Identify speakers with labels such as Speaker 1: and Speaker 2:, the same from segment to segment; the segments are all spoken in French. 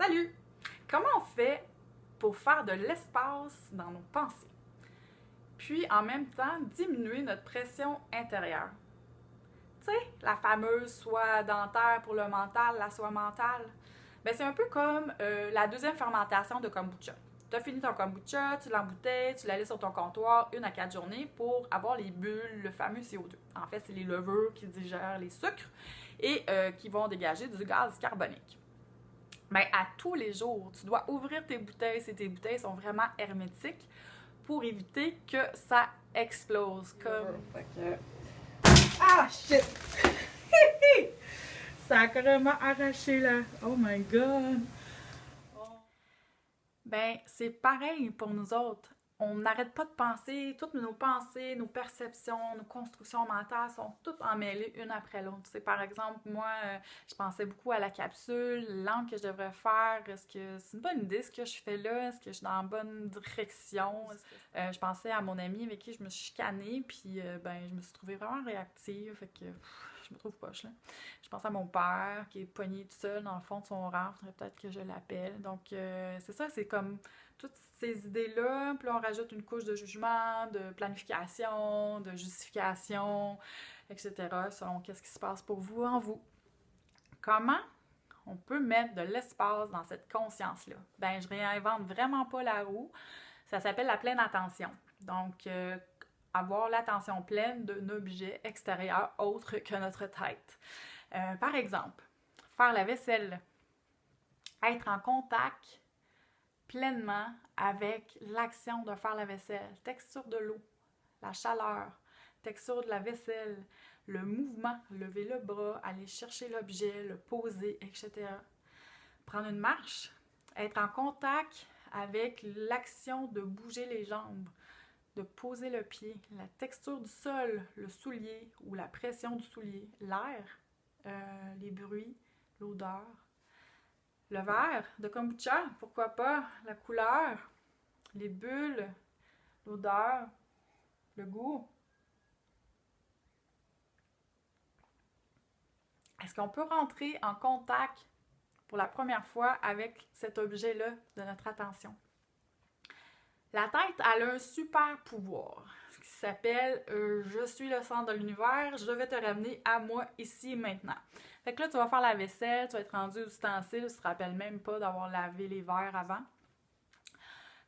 Speaker 1: Salut! Comment on fait pour faire de l'espace dans nos pensées? Puis en même temps diminuer notre pression intérieure. Tu sais, la fameuse soie dentaire pour le mental, la soie mentale. Ben, c'est un peu comme la deuxième fermentation de kombucha. Tu as fini ton kombucha, tu l'embouteilles, tu la laisses sur ton comptoir 1 à 4 journées pour avoir les bulles, le fameux CO2. En fait, c'est les levures qui digèrent les sucres et qui vont dégager du gaz carbonique. Ben, à tous les jours, tu dois ouvrir tes bouteilles si tes bouteilles sont vraiment hermétiques pour éviter que ça explose. Ah, shit! Ça a carrément arraché là. Oh my god! Ben, c'est pareil pour nous autres. On n'arrête pas de penser, toutes nos pensées, nos perceptions, nos constructions mentales sont toutes emmêlées une après l'autre. Tu sais, par exemple, moi, je pensais beaucoup à la capsule, l'angle que je devrais faire. Est-ce que c'est une bonne idée ce que je fais là? Est-ce que je suis dans la bonne direction? Je pensais à mon ami avec qui je me suis chicanée, puis ben, je me suis trouvée vraiment réactive. Fait que je me trouve poche là. Je pense à mon père qui est pogné tout seul dans le fond de son rang. Faudrait peut-être que je l'appelle. Donc, c'est ça, c'est comme toutes ces idées-là, puis là, on rajoute une couche de jugement, de planification, de justification, etc., selon qu'est-ce qui se passe pour vous en vous. Comment on peut mettre de l'espace dans cette conscience-là? Ben, je réinvente vraiment pas la roue. Ça s'appelle la pleine attention. Donc, avoir l'attention pleine d'un objet extérieur autre que notre tête. Par exemple, faire la vaisselle, être en contact pleinement avec l'action de faire la vaisselle, texture de l'eau, la chaleur, texture de la vaisselle, le mouvement, lever le bras, aller chercher l'objet, le poser, etc. Prendre une marche, être en contact avec l'action de bouger les jambes, de poser le pied, la texture du sol, le soulier ou la pression du soulier, l'air, les bruits, l'odeur, le verre de kombucha, pourquoi pas, la couleur, les bulles, l'odeur, le goût. Est-ce qu'on peut rentrer en contact pour la première fois avec cet objet-là de notre attention? La tête, elle a un super pouvoir qui s'appelle je suis le centre de l'univers, je vais te ramener à moi ici et maintenant. Fait que là, tu vas faire la vaisselle, tu vas être rendu aux ustensiles, tu te rappelles même pas d'avoir lavé les verres avant.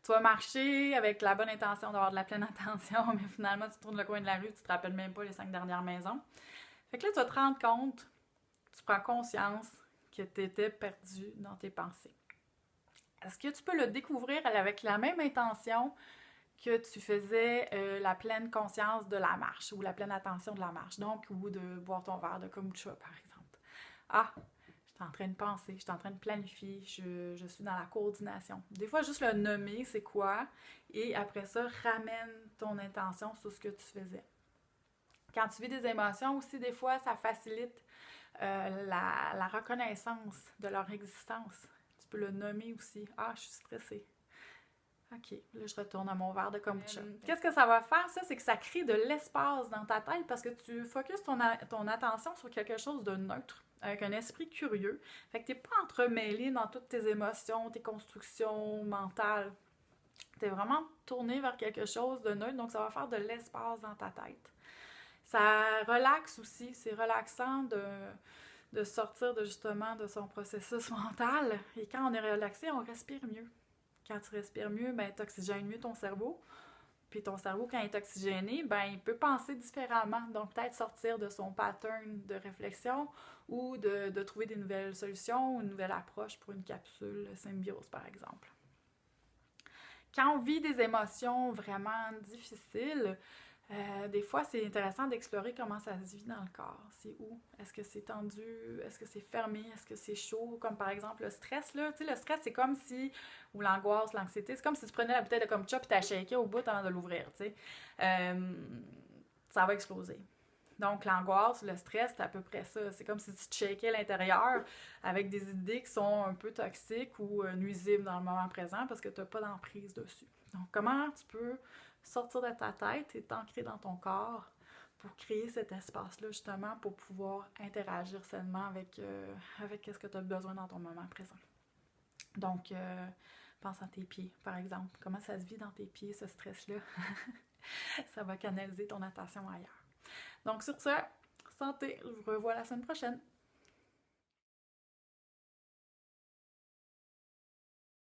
Speaker 1: Tu vas marcher avec la bonne intention d'avoir de la pleine attention, mais finalement, tu tournes le coin de la rue, tu te rappelles même pas les 5 dernières maisons. Fait que là, tu vas te rendre compte, tu prends conscience que tu étais perdu dans tes pensées. Est-ce que tu peux le découvrir avec la même intention que tu faisais la pleine conscience de la marche ou la pleine attention de la marche, donc, ou de boire ton verre de kombucha, par exemple. Ah, je suis en train de penser, je suis en train de planifier, je suis dans la coordination. Des fois, juste le nommer, c'est quoi, et après ça, ramène ton intention sur ce que tu faisais. Quand tu vis des émotions aussi, des fois, ça facilite la reconnaissance de leur existence. Tu peux le nommer aussi. Ah, je suis stressée. OK, là, je retourne à mon verre de kombucha. Qu'est-ce que ça va faire, ça? C'est que ça crée de l'espace dans ta tête parce que tu focuses ton attention sur quelque chose de neutre, avec un esprit curieux. Fait que t'es pas entremêlé dans toutes tes émotions, tes constructions mentales. T'es vraiment tourné vers quelque chose de neutre, donc ça va faire de l'espace dans ta tête. Ça relaxe aussi, c'est relaxant de sortir justement de son processus mental. Et quand on est relaxé, on respire mieux. Quand tu respires mieux, ben, tu oxygènes mieux ton cerveau. Puis ton cerveau, quand il est oxygéné, ben, il peut penser différemment. Donc, peut-être sortir de son pattern de réflexion ou de trouver des nouvelles solutions ou une nouvelle approche pour une capsule symbiose, par exemple. Quand on vit des émotions vraiment difficiles, des fois, c'est intéressant d'explorer comment ça se vit dans le corps. C'est où? Est-ce que c'est tendu? Est-ce que c'est fermé? Est-ce que c'est chaud? Comme par exemple le stress, là. Tu sais, le stress, c'est comme si... Ou l'angoisse, l'anxiété, c'est comme si tu prenais la bouteille de kombucha puis t'as shaké au bout avant de l'ouvrir, tu sais. Ça va exploser. Donc, l'angoisse, le stress, c'est à peu près ça. C'est comme si tu te shakais à l'intérieur avec des idées qui sont un peu toxiques ou nuisibles dans le moment présent parce que tu n'as pas d'emprise dessus. Donc, comment tu peux sortir de ta tête et t'ancrer dans ton corps pour créer cet espace-là, justement, pour pouvoir interagir sainement avec ce que tu as besoin dans ton moment présent. Donc, pense à tes pieds, par exemple. Comment ça se vit dans tes pieds, ce stress-là? Ça va canaliser ton attention ailleurs. Donc, sur ce, santé, je vous revois la semaine prochaine.